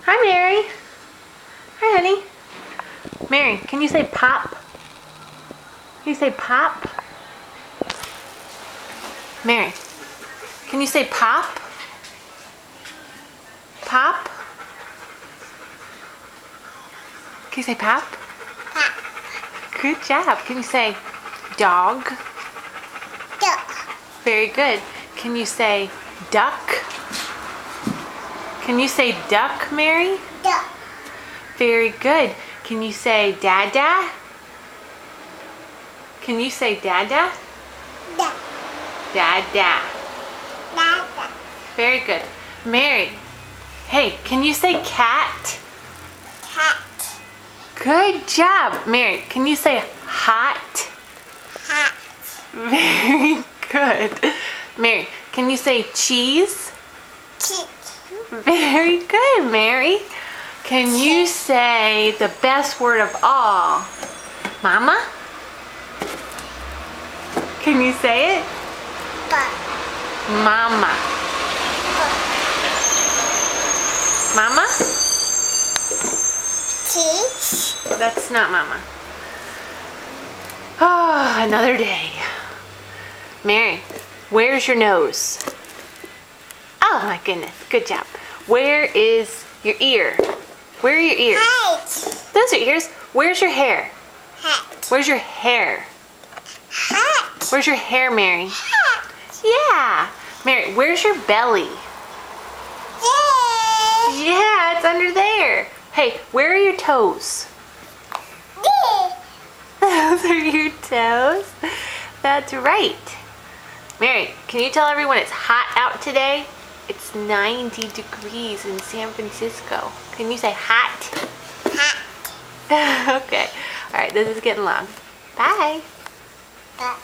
Hi, Mary. Hi, honey. Mary, can you say pop? Can you say pop? Mary, can you say pop? Pop? Can you say pop? Pop. Good job. Can you say dog? Duck. Very good. Can you say duck? Can you say duck, Mary? Duck. Very good. Can you say dada? Can you say dada? Duck. Dada. Dada. Very good. Mary, hey, can you say cat? Cat. Good job. Mary, can you say hot? Hat. Very good. Mary, can you say cheese? Cheek. Very good, Mary. Can you say the best word of all? Mama? Can you say it? Butt. Mama. Mama? Cheese. That's not Mama. Oh, another day. Mary, where's your nose? Oh my goodness, good job. Where is your ear? Where are your ears? Hat. Those are ears. Where's your hair? Hat. Where's your hair? Hat. Where's your hair, Mary? Hat. Yeah. Mary, where's your belly? Yeah. Yeah, it's under there. Hey, where are your toes? Yeah. Those are your toes? That's right. Mary, can you tell everyone it's hot out today? It's 90 degrees in San Francisco. Can you say hot? Hat. Okay. All right, this is getting long. Bye. Butt.